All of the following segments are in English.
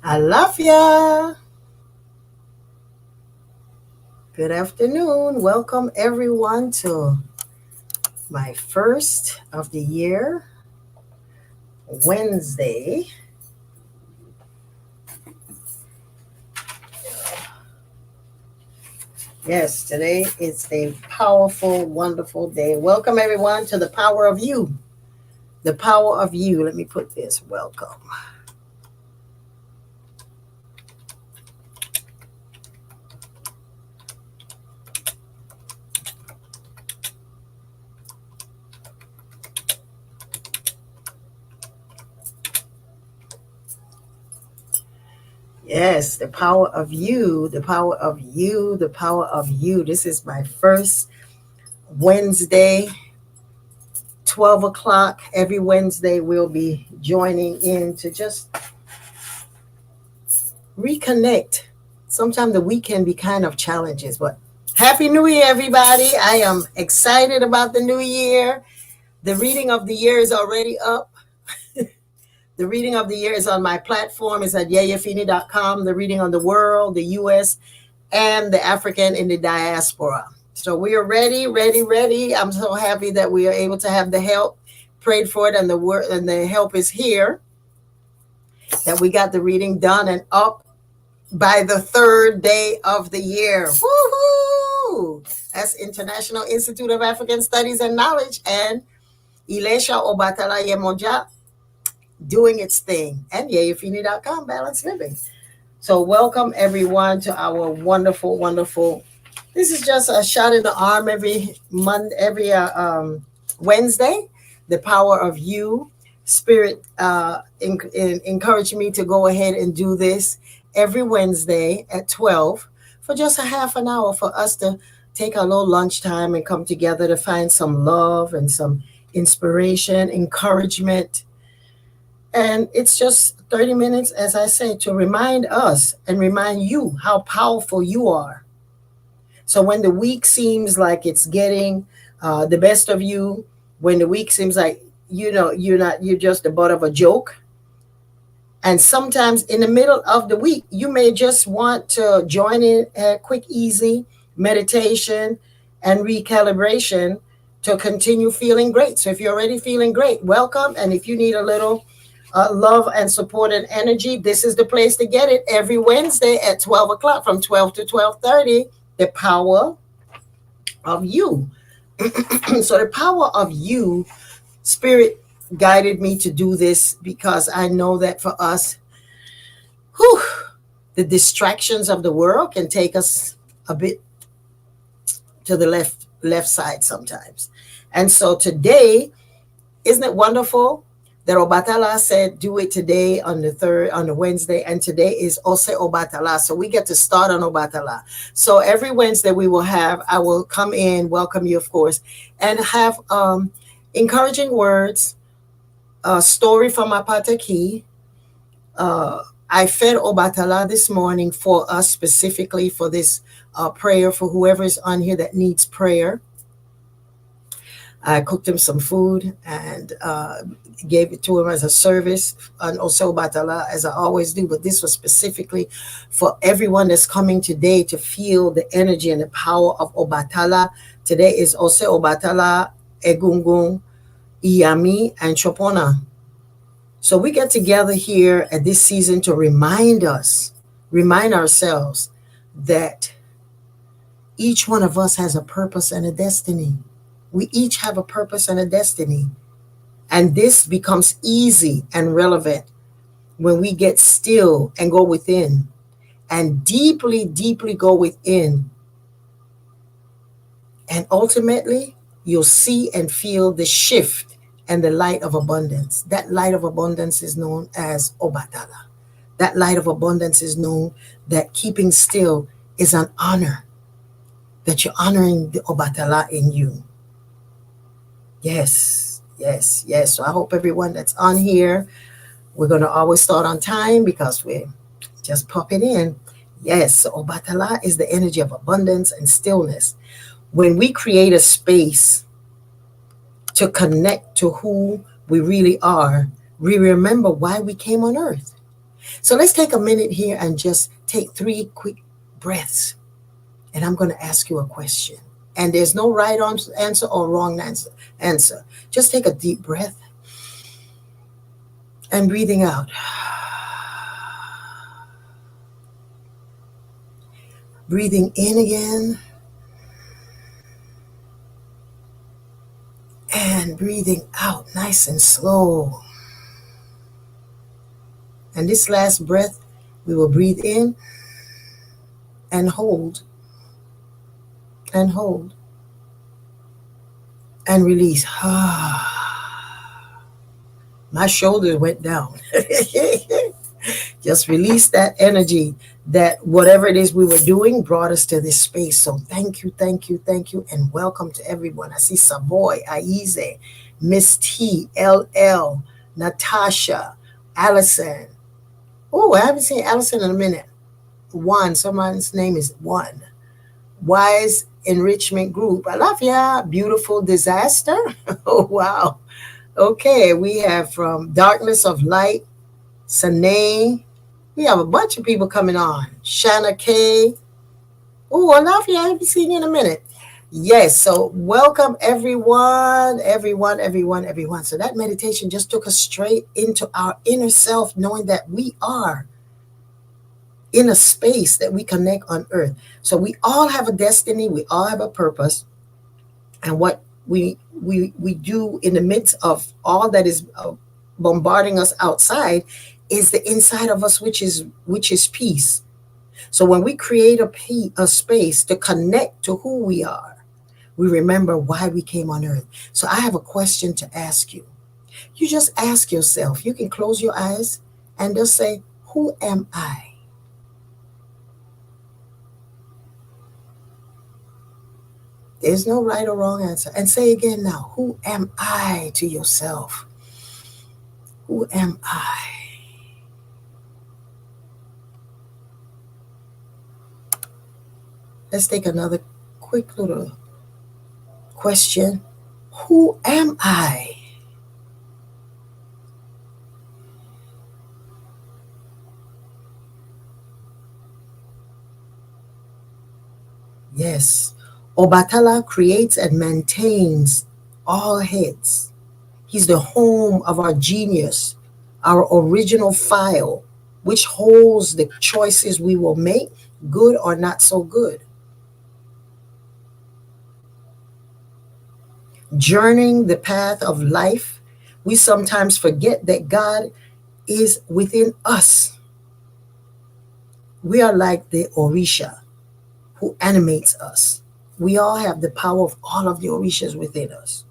I love ya. Good afternoon. Welcome everyone to my first of the year, Wednesday. Yes, today is a powerful, wonderful day. Welcome everyone to the power of you. The power of you. Let me put this. Welcome. Yes, the power of you, the power of you, the power of you. This is my first Wednesday, 12 o'clock. Every Wednesday, we'll be joining in to just reconnect. Sometimes the week can be kind of challenges, but Happy New Year, everybody. I am excited about the new year. The reading of the year is already up. The reading of the year is on my platform. It's at yeyefini.com. The reading on the world, the U.S., and the African in the diaspora. So we are ready, ready, ready. I'm so happy that we are able to have the help. Prayed for it, and the help is here. That we got the reading done and up by the third day of the year. Woohoo! That's International Institute of African Studies and Knowledge and Ilesha Obatala Yemonja doing its thing. And Yeyefini.com, Balanced Living. So welcome everyone to our wonderful, wonderful. This is just a shot in the arm every month, every Wednesday. The power of you, Spirit, encouraged me to go ahead and do this every Wednesday at 12 for just a half an hour for us to take a little lunchtime and come together to find some love and some inspiration, encouragement. And it's just 30 minutes, as I say, to remind us and remind you how powerful you are. So when the week seems like it's getting the best of you, when the week seems like, you're just the butt of a joke. And sometimes in the middle of the week, you may just want to join in a quick, easy meditation and recalibration to continue feeling great. So if you're already feeling great, welcome. And if you need a little love and support and energy, this is the place to get it every Wednesday at 12 o'clock from 12 to 12:30. The power of you. So the power of you, Spirit guided me to do this because I know that for us, the distractions of the world can take us a bit to the left side sometimes. And so today, isn't it wonderful that Obatala said, do it today on the Wednesday, and today is Ose Obatala. So we get to start on Obatala. So every Wednesday I will come in, welcome you, of course, and have encouraging words, a story from Apataki. I fed Obatala this morning for us, specifically for this prayer, for whoever is on here that needs prayer. I cooked him some food and gave it to him as a service, and also Obatala, as I always do. But this was specifically for everyone that's coming today to feel the energy and the power of Obatala. Today is also Obatala, Egungun, Iyami, and Chopona. So we get together here at this season to remind ourselves that each one of us has a purpose and a destiny. We each have a purpose and a destiny. And this becomes easy and relevant when we get still and go within and deeply, deeply go within. And ultimately, you'll see and feel the shift and the light of abundance. That light of abundance is known as Obatala. That light of abundance is known that keeping still is an honor, that you're honoring the Obatala in you. Yes, yes, yes. So I hope everyone that's on here, we're going to always start on time because we're just popping in. Yes, so Obatala is the energy of abundance and stillness. When we create a space to connect to who we really are, we remember why we came on earth. So let's take a minute here and just take 3 quick breaths. And I'm going to ask you a question. And there's no right answer or wrong answer. Just take a deep breath and breathing out. Breathing in again. And breathing out nice and slow. And this last breath, we will breathe in and hold and hold and release. My shoulders went down. Just release that energy that whatever it is we were doing brought us to this space. So thank you, thank you, thank you, and welcome to everyone. I see Savoy, Aize, Miss T, LL, Natasha, Allison. Oh, I haven't seen Allison in a minute. One, someone's name is One. Wise Enrichment Group. I love ya. Beautiful Disaster. Oh, wow. Okay, we have from Darkness of Light, Sanae. We have a bunch of people coming on. Shanna K. Oh, I love you. I haven't seen you in a minute. Yes, so welcome everyone, everyone. So that meditation just took us straight into our inner self, knowing that we are in a space that we connect on earth. So we all have a destiny, we all have a purpose. And what we do in the midst of all that is bombarding us outside is the inside of us, which is peace. So when we create a space to connect to who we are, we remember why we came on earth. So I have a question to ask you. You just ask yourself, you can close your eyes and just say, who am I? There's no right or wrong answer. And say again now, who am I to yourself? Who am I? Let's take another quick little question. Who am I? Yes. Obatala creates and maintains all heads. He's the home of our genius, our original file, which holds the choices we will make, good or not so good. Journeying the path of life, we sometimes forget that God is within us. We are like the Orisha who animates us. We all have the power of all of the Orishas within us.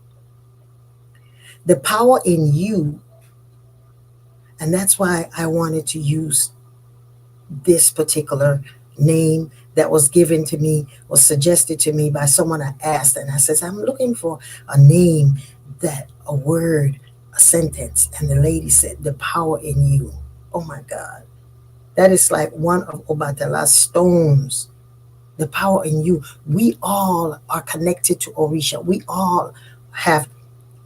The power in you, and that's why I wanted to use this particular name that was given to me, was suggested to me by someone I asked. And I says, I'm looking for a name, a word, a sentence. And the lady said, the power in you. Oh my God. That is like one of Obatala's stones. The power in you. We all are connected to Orisha. We all have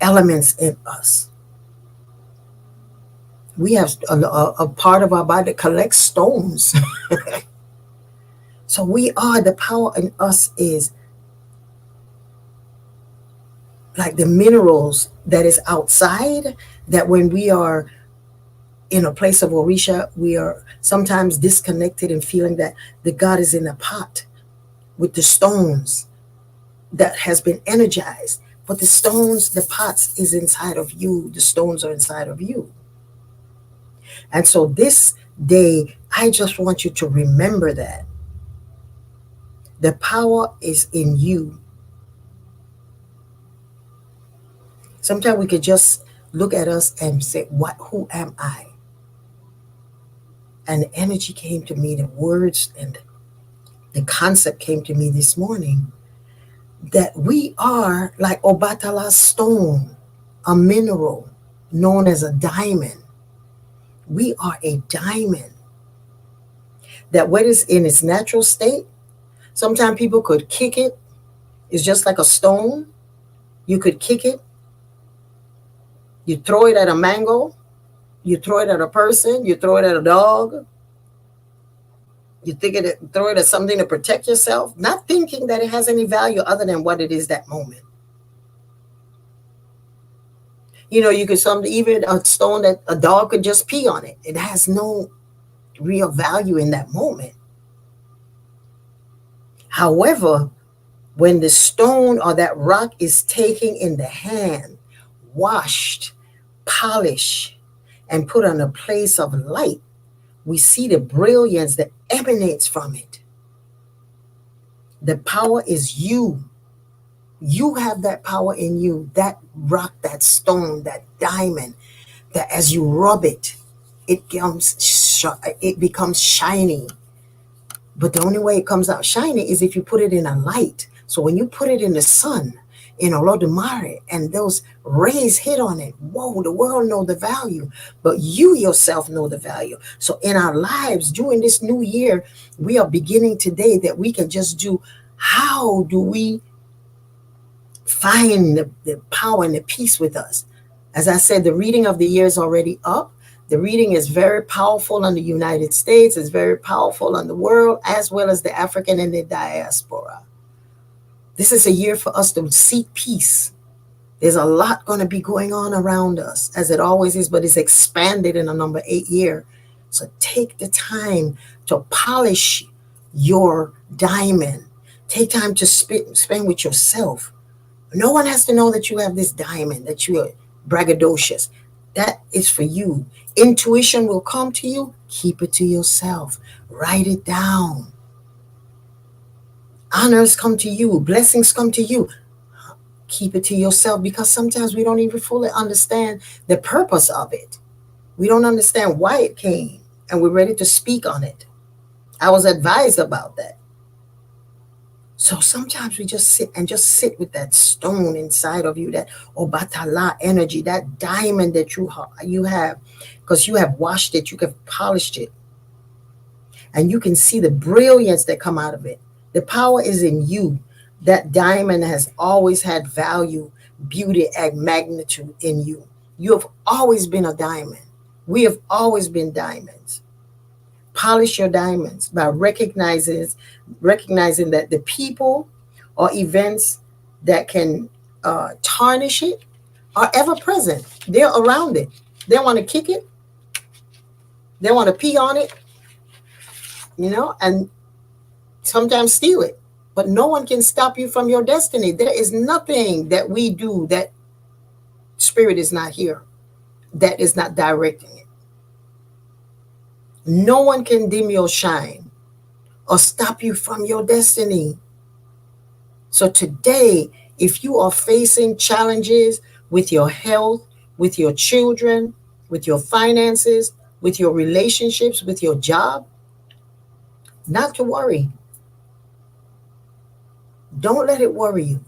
elements in us. We have a part of our body that collects stones. So we are, the power in us is like the minerals that is outside, that when we are in a place of Orisha, we are sometimes disconnected and feeling that the God is in a pot with the stones that has been energized. But the stones, the pots is inside of you. The stones are inside of you. And so this day, I just want you to remember that. The power is in you. Sometimes we could just look at us and say, who am I? And the energy came to me, the words and the concept came to me this morning, that we are like Obatala stone, a mineral known as a diamond. We are a diamond that when it's in its natural state, sometimes people could kick it. It's just like a stone. You could kick it. You throw it at a mango You throw it at a person, you throw it at a dog, you throw it at something to protect yourself, not thinking that it has any value other than what it is that moment. You could even a stone that a dog could just pee on it. It has no real value in that moment. However, when the stone or that rock is taken in the hand, washed, polished, and put on a place of light, we see the brilliance that emanates from it. The power is you. You have that power in you, that rock, that stone, that diamond, that as you rub it, it becomes shiny. But the only way it comes out shiny is if you put it in a light. So when you put it in the sun, in Olodumare, and those rays hit on it, whoa, the world know the value, but you yourself know the value. So in our lives, during this new year, we are beginning today that we can just do, how do we find the power and the peace with us? As I said, the reading of the year is already up. The reading is very powerful on the United States. It's very powerful on the world, as well as the African and the diaspora. This is a year for us to seek peace. There's a lot going to be going on around us, as it always is, but it's expanded in a number 8 year. So take the time to polish your diamond. Take time to spend with yourself. No one has to know that you have this diamond, that you are braggadocious. That is for you. Intuition will come to you. Keep it to yourself. Write it down. Honors come to you. Blessings come to you. Keep it to yourself, because sometimes we don't even fully understand the purpose of it. We don't understand why it came, and we're ready to speak on it. I was advised about that. So sometimes we just sit with that stone inside of you, that Obatala energy, that diamond that you have, because you have washed it, you have polished it, and you can see the brilliance that come out of it. The power is in you. That diamond has always had value, beauty, and magnitude in you. You have always been a diamond. We have always been diamonds. Polish your diamonds by recognizing that the people or events that can tarnish it are ever present. They're around it. They want to kick it. They want to pee on it, and sometimes steal it. But no one can stop you from your destiny. There is nothing that we do that spirit is not here, that is not directing it. No one can dim your shine or stop you from your destiny. So today, if you are facing challenges with your health, with your children, with your finances, with your relationships, with your job, not to worry. Don't let it worry you.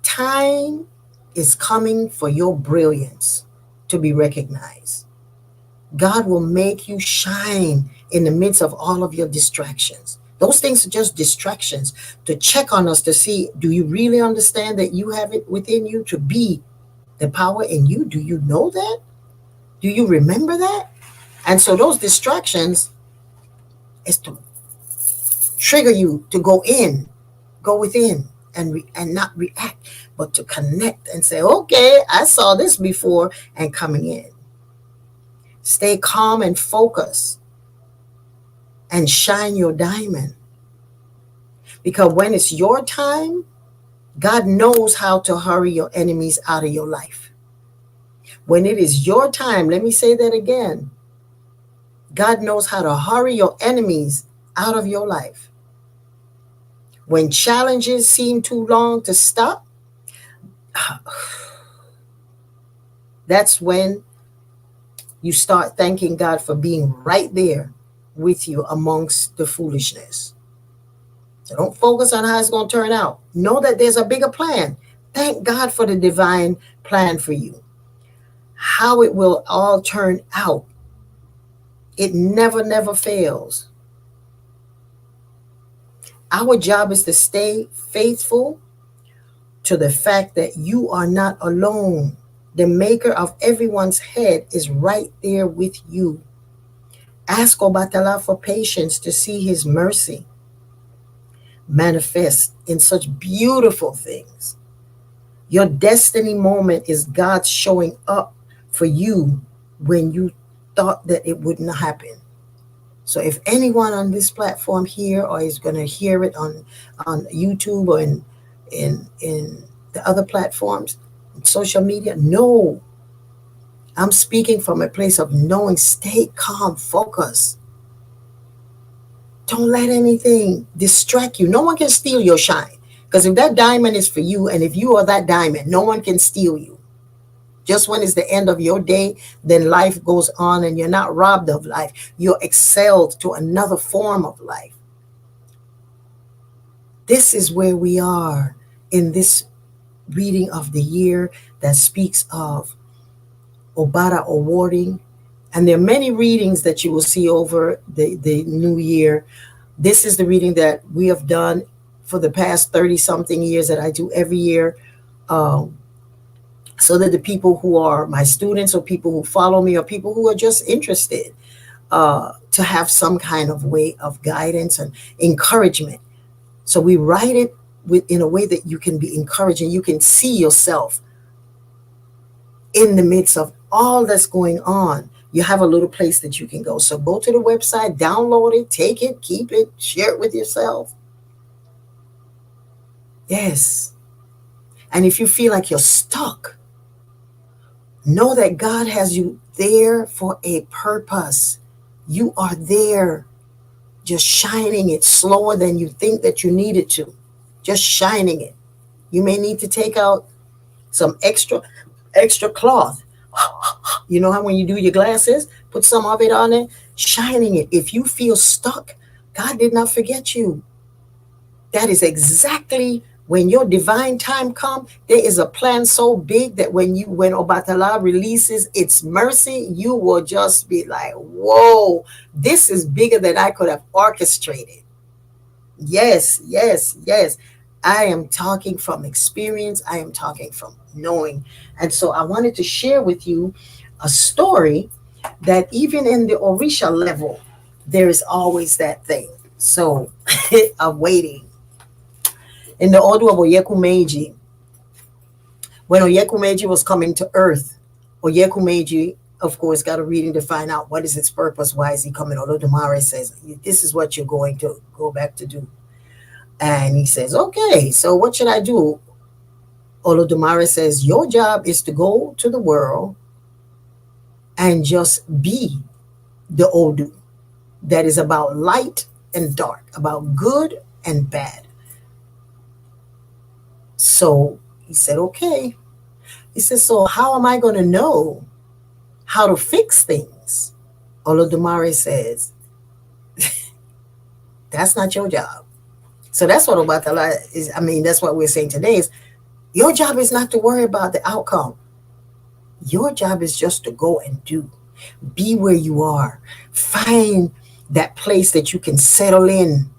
Time is coming for your brilliance to be recognized. God will make you shine in the midst of all of your distractions. Those things are just distractions to check on us to see, do you really understand that you have it within you to be the power in you? Do you know that? Do you remember that? And so those distractions is to trigger you to go within and not react, but to connect and say, okay, I saw this before, and coming in. Stay calm and focus and shine your diamond. Because when it's your time, God knows how to hurry your enemies out of your life. When it is your time, let me say that again. God knows how to hurry your enemies out of your life. When challenges seem too long to stop, that's when you start thanking God for being right there with you amongst the foolishness. So don't focus on how it's going to turn out. Know that there's a bigger plan. Thank God for the divine plan for you. How it will all turn out. It never fails. Our job is to stay faithful to the fact that you are not alone. The maker of everyone's head is right there with you. Ask Obatala for patience to see his mercy manifest in such beautiful things. Your destiny moment is God showing up for you when you thought that it wouldn't happen. So if anyone on this platform here or is going to hear it on YouTube or in the other platforms, social media, no, I'm speaking from a place of knowing. Stay calm, focus. Don't let anything distract you. No one can steal your shine. Because if that diamond is for you, and if you are that diamond, no one can steal you. Just when it's the end of your day, then life goes on and you're not robbed of life. You're excelled to another form of life. This is where we are in this reading of the year that speaks of Obata awarding. And there are many readings that you will see over the new year. This is the reading that we have done for the past 30 something years that I do every year. So that the people who are my students or people who follow me or people who are just interested to have some kind of way of guidance and encouragement. So we write it in a way that you can be encouraged and you can see yourself in the midst of all that's going on. You have a little place that you can go. So go to the website, download it, take it, keep it, share it with yourself. Yes. And if you feel like you're stuck, know that God has you there for a purpose. You are there, just shining it slower than you think that you need it to. Just shining it. You may need to take out some extra cloth. You know how when you do your glasses, put some of it on it, shining it. If you feel stuck, God did not forget you. That is exactly when your divine time comes. There is a plan so big that when Obatala releases its mercy, you will just be like, whoa, this is bigger than I could have orchestrated. Yes, yes, yes. I am talking from experience. I am talking from knowing. And so I wanted to share with you a story that even in the Orisha level, there is always that thing. So of waiting. In the Odu of Oyekumeji, when Oyekumeji was coming to Earth, Oyekumeji, of course, got a reading to find out what is its purpose, why is he coming. Olodumare says, this is what you're going to go back to do. And he says, okay, so what should I do? Olodumare says, your job is to go to the world and just be the Odu that is about light and dark, about good and bad. So he said, okay. He says, so how am I going to know how to fix things? Olodumare says, that's not your job. So that's what Obatala is. I mean, that's what we're saying today is your job is not to worry about the outcome. Your job is just to go and do. Be where you are. Find that place that you can settle in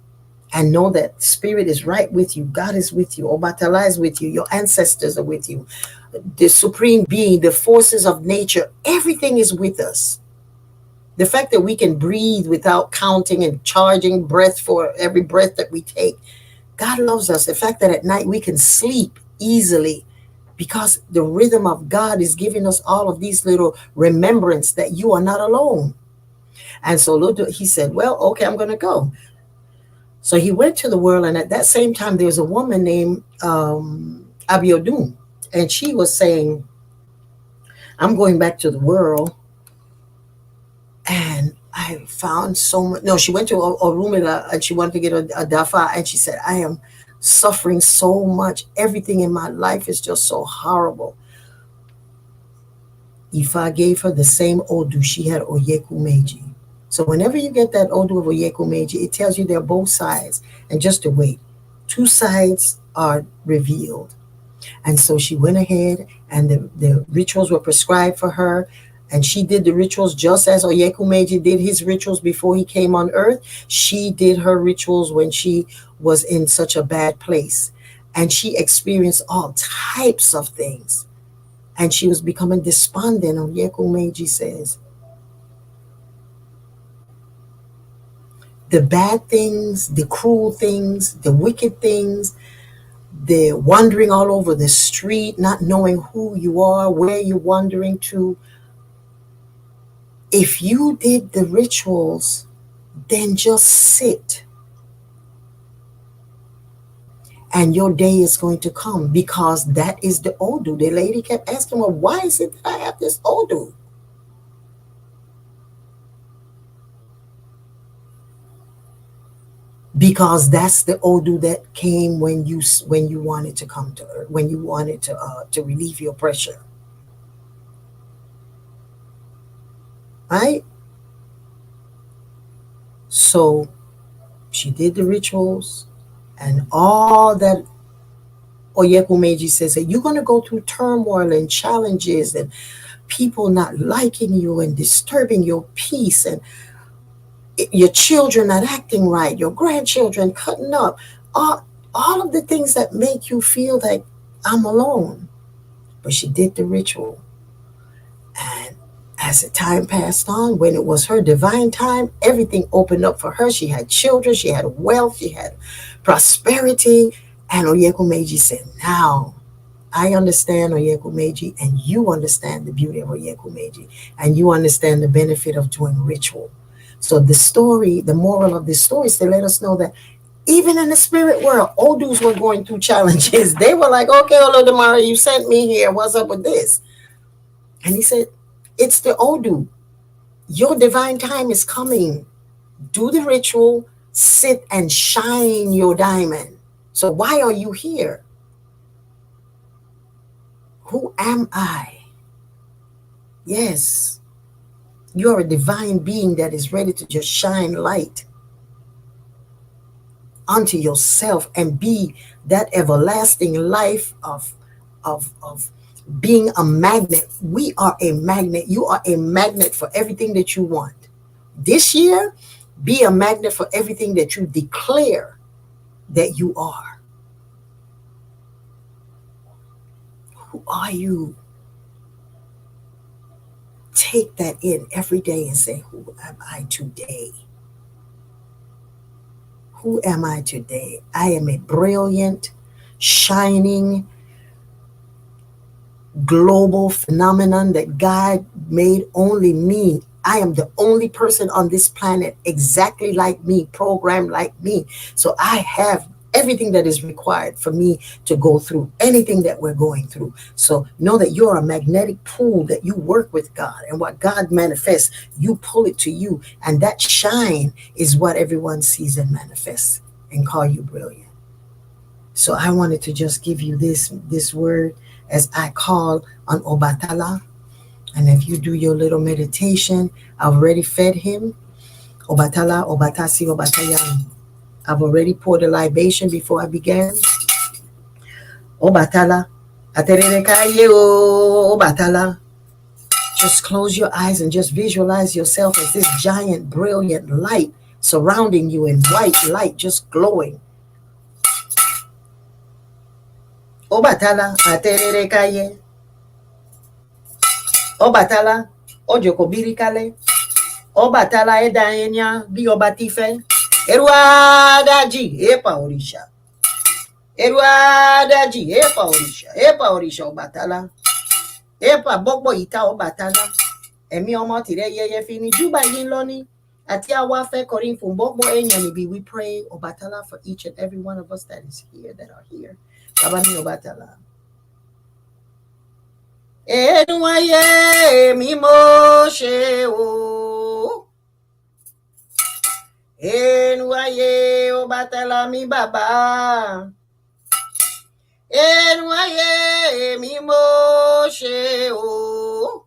and know that spirit is right with you. God is with you. Obatala is with you. Your ancestors are with you. The supreme being, the forces of nature, everything is with us. The fact that we can breathe without counting and charging breath for every breath that we take. God loves us. The fact that at night we can sleep easily because the rhythm of God is giving us all of these little remembrance that you are not alone. And so he said, well, okay, I'm going to go. So he went to the world, and at that same time, there was a woman named Abiodun, and she was saying, I'm going back to the world, and I found so much. No, she went to Orumila, and she wanted to get a dafa, and she said, I am suffering so much. Everything in my life is just so horrible. Ifa gave her the same Odu she had Oyekumeji. So whenever you get that Odu of Oyekumeji, it tells you they're both sides. And just to wait, two sides are revealed. And so she went ahead and the rituals were prescribed for her. And she did the rituals just as Oyekumeji did his rituals before he came on earth. She did her rituals when she was in such a bad place. And she experienced all types of things. And she was becoming despondent. Oyekumeji says, the bad things, the cruel things, the wicked things, the wandering all over the street, not knowing who you are, where you're wandering to. If you did the rituals, then just sit and your day is going to come, because that is the Odu. The lady kept asking, well, why is it that I have this Odu? Because that's the Odu that came when you wanted to come to Earth, when you wanted to relieve your pressure, right? So she did the rituals and all that. Oyekumeji says that you're going to go through turmoil and challenges and people not liking you and disturbing your peace, and your children not acting right, your grandchildren cutting up, all of the things that make you feel like I'm alone. But she did the ritual. And as the time passed on, when it was her divine time, everything opened up for her. She had children, she had wealth, she had prosperity. And Oyekumeji said, now I understand Oyekumeji, and you understand the beauty of Oyekumeji, and you understand the benefit of doing ritual. So the story, the moral of this story is to let us know that even in the spirit world, Odus were going through challenges. They were like, okay, Olodumare, you sent me here. What's up with this? And he said, it's the Odu. Your divine time is coming. Do the ritual, sit and shine your diamond. So why are you here? Who am I? Yes, you're a divine being that is ready to just shine light unto yourself and be that everlasting life of being a magnet. We are a magnet. You are a magnet for everything that you want. This year, be a magnet for everything that you declare that you are. Who are you? Take that in every day and say, who am I today? Who am I today? I am a brilliant, shining, global phenomenon that God made only me. I am the only person on this planet exactly like me, programmed like me. So I have everything that is required for me to go through anything that we're going through. So know that you're a magnetic pool, that you work with God, and what God manifests, you pull it to you. And that shine is what everyone sees and manifests and call you brilliant. So I wanted to just give you this word as I call on Obatala. And if you do your little meditation, I've already fed him. Obatala, Obatasi, Obatayam. I've already poured a libation before I began. Obatala, Aterekaye o Obatala. Just close your eyes and just visualize yourself as this giant, brilliant light surrounding you in white light, just glowing. Obatala, Aterekaye. Obatala, Ojokobiri Kale. Obatala edanya bi obatife. Eruadaji, epa orisha. Eruadaji, epa orisha. Epa orisha Obatala. Epa bokbo ita Obatala. Emi omo tire Yeyefini juba yin loni. Ati awa fe korin fun bokbo enyani bi. We pray Obatala for each and every one of us that is here, that are here. Baba mi Obatala. Enuaye mi Moshe o. Enuaye Obatala mi baba. Enuaye mi Moshe o.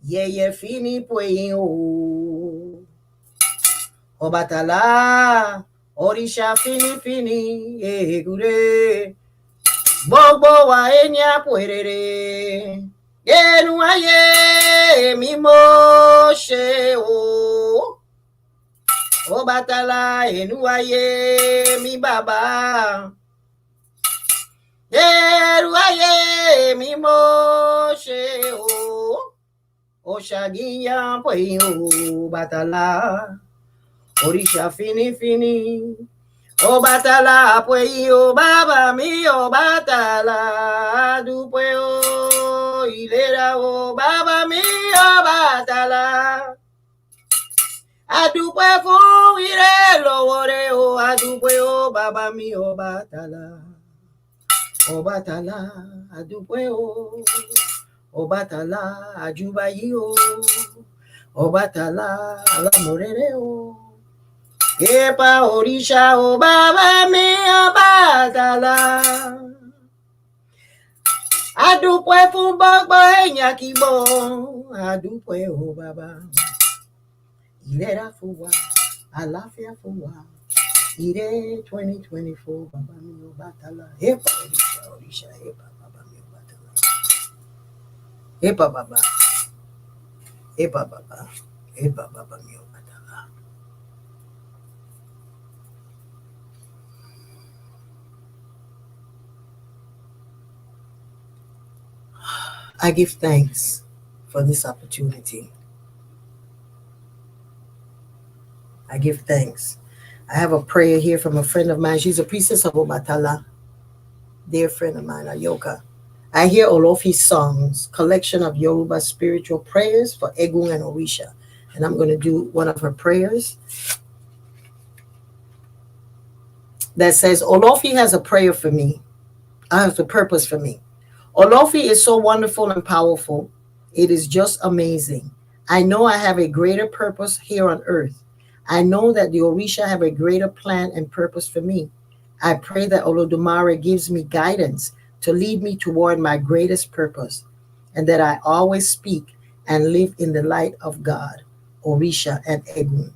Yeyefini poyin o. Obatala orisha fini egure. Gbogbo wa enya puerere. Enuaye mi Moshe o. Obatala enuaye mi baba. Enuaye mimoshe o shagiya pwe Obatala orisha fini Obatala pwe baba mi Obatala dupwe ilera baba mi Obatala adupwe fun ire lowore adupwe baba mi Obatala adupwe Obatala ajubayi Obatala alamorere Epa orisha baba mi Obatala adupwe fun gbogbo èèyàn kíbo adupwe baba ìlera fún wa àlàáfíà fún wa ire 2024 baba mi Obatala epa orisha epa baba mi Obatala epa baba mi Obatala. I give thanks for this opportunity. I give thanks. I have a prayer here from a friend of mine. She's a priestess of Obatala, dear friend of mine, Ayoka. I hear Olofi's songs, collection of Yoruba spiritual prayers for Egun and Orisha. And I'm going to do one of her prayers that says, Olofi has a prayer for me. Has a purpose for me. Olofi is so wonderful and powerful. It is just amazing. I know I have a greater purpose here on earth. I know that the Orisha have a greater plan and purpose for me. I pray that Olodumare gives me guidance to lead me toward my greatest purpose, and that I always speak and live in the light of God, Orisha and Egun.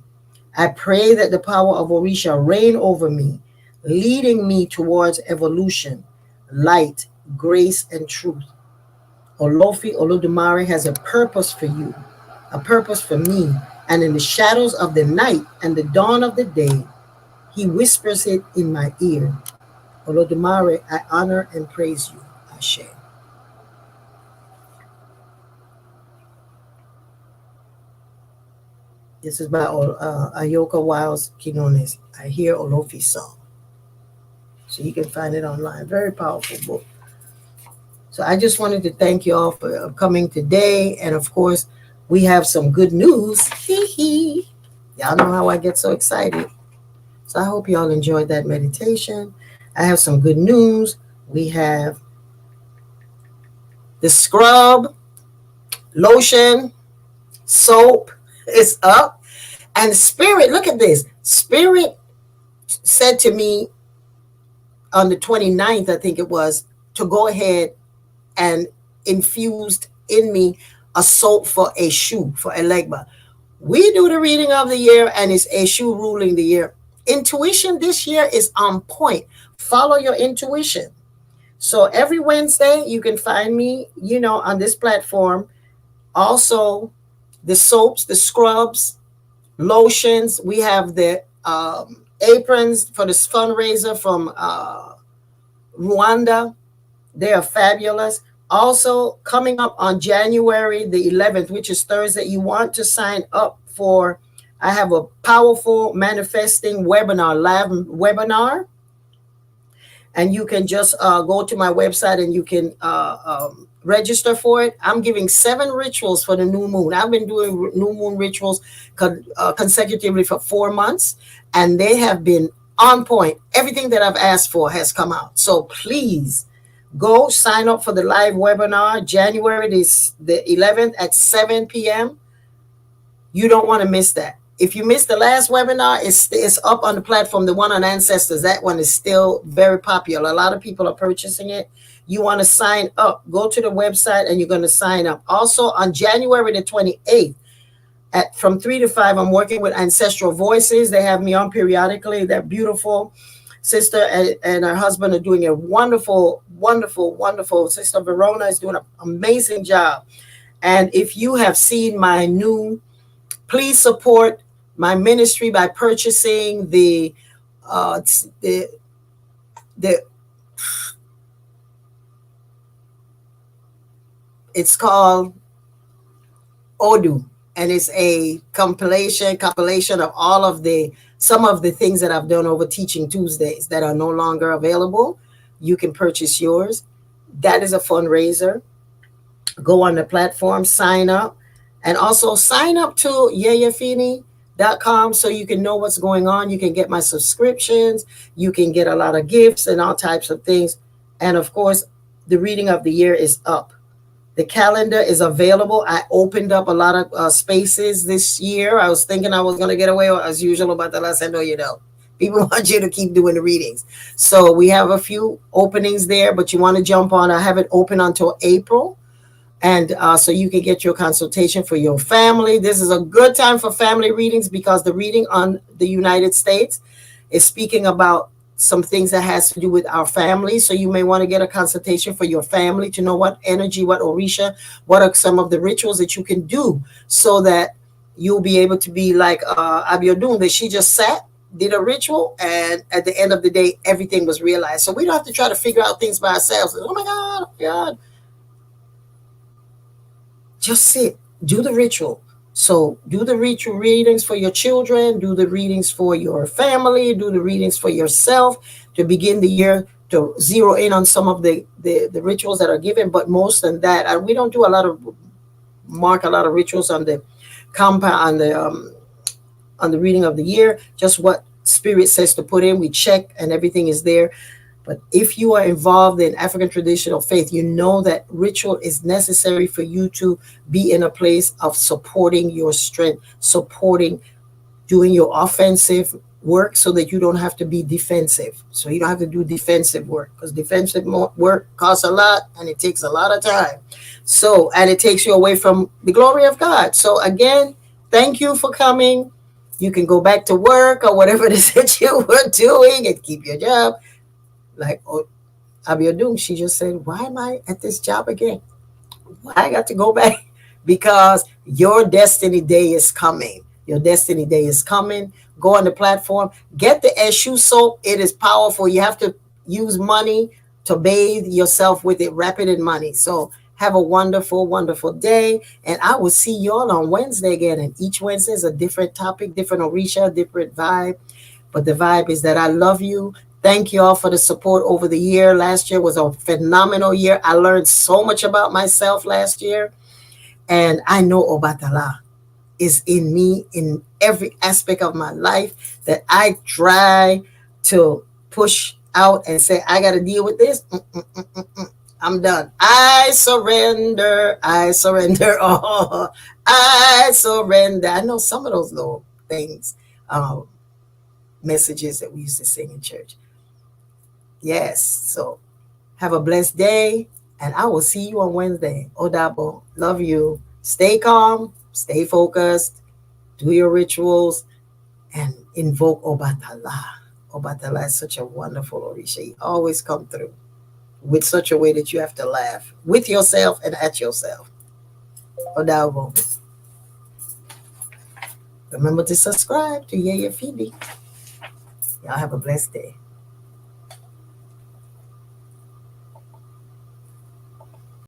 I pray that the power of Orisha reign over me, leading me towards evolution, light, grace, and truth. Olofi Olodumare has a purpose for you, a purpose for me, and in the shadows of the night and the dawn of the day, he whispers it in my ear. Olodumare, I honor and praise you. Ashe. This is by Ayoka Wiles Quinones. I hear Olofi's song. So you can find it online. Very powerful book. So I just wanted to thank you all for coming today. And of course, we have some good news. Y'all know how I get so excited. So I hope y'all enjoyed that meditation. I have some good news. We have the scrub, lotion, soap is up. And Spirit, look at this. Spirit said to me on the 29th, I think it was, to go ahead and infused in me a soap for Eshu, for Elegba. We do the reading of the year, and it's Eshu ruling the year. Intuition this year is on point. Follow your intuition. So every Wednesday, you can find me, on this platform. Also, the soaps, the scrubs, lotions. We have the aprons for this fundraiser from Rwanda. They are fabulous. Also, coming up on January the 11th, which is Thursday, you want to sign up for, I have a powerful manifesting webinar, live webinar. And you can just go to my website and you can register for it. I'm giving 7 rituals for the new moon. I've been doing new moon rituals consecutively for 4 months, and they have been on point. Everything that I've asked for has come out. So please go sign up for the live webinar, January the 11th at 7 p.m. You don't want to miss that. If you missed the last webinar, it's up on the platform, the one on Ancestors. That one is still very popular. A lot of people are purchasing it. You want to sign up. Go to the website and you're going to sign up. Also, on January the 28th, from 3 to 5, I'm working with Ancestral Voices. They have me on periodically. They're beautiful. Sister and her husband are doing a wonderful, wonderful, wonderful. Sister Verona is doing an amazing job. And if you have seen my new, please support my ministry by purchasing the It's called Odu, and it's a compilation of all of the some of the things that I've done over Teaching Tuesdays that are no longer available. You can purchase yours. That is a fundraiser. Go on the platform, sign up, and also sign up to Yeyefini.com so you can know what's going on. You can get my subscriptions. You can get a lot of gifts and all types of things. And of course, the reading of the year is up. The calendar is available. I opened up a lot of spaces this year. I was thinking I was going to get away as usual, but the last I know, people want you to keep doing the readings. So we have a few openings there, but you want to jump on. I have it open until April. And so you can get your consultation for your family. This is a good time for family readings because the reading on the United States is speaking about some things that has to do with our family. So you may want to get a consultation for your family to know what energy, what Orisha, what are some of the rituals that you can do so that you'll be able to be like Abiodun, that she just sat, did a ritual, and at the end of the day, everything was realized. So we don't have to try to figure out things by ourselves. Oh my God, oh my God. Just sit, do the ritual. So do the ritual readings for your children, do the readings for your family, do the readings for yourself to begin the year, to zero in on some of the rituals that are given. But most than that, and we don't do mark a lot of rituals on the compound, on the reading of the year, just what spirit says to put in. We check and everything is there. But if you are involved in African traditional faith, you know that ritual is necessary for you to be in a place of supporting your strength, doing your offensive work so that you don't have to be defensive. So you don't have to do defensive work because defensive work costs a lot and it takes a lot of time. So, and it takes you away from the glory of God. So again, thank you for coming. You can go back to work or whatever it is that you were doing and keep your job. Like Abiodun, she just said, why am I at this job again? Why I got to go back? Because your destiny day is coming. Your destiny day is coming. Go on the platform. Get the Eshu soap. It is powerful. You have to use money to bathe yourself with it. Wrap it in money. So have a wonderful, wonderful day. And I will see you all on Wednesday again. And each Wednesday is a different topic, different Orisha, different vibe. But the vibe is that I love you. Thank you all for the support over the year. Last year was a phenomenal year. I learned so much about myself last year. And I know Obatala is in me in every aspect of my life that I try to push out and say, I got to deal with this. I'm done. I surrender. I surrender all. I surrender. I know some of those little things, messages that we used to sing in church. Yes. So have a blessed day, and I will see you on Wednesday. Odabo, love you. Stay calm, stay focused, do your rituals, and invoke Obatala. Obatala is such a wonderful Orisha. He always come through with such a way that you have to laugh with yourself and at yourself. Odabo. Remember to subscribe to Yeyefini. Y'all have a blessed day.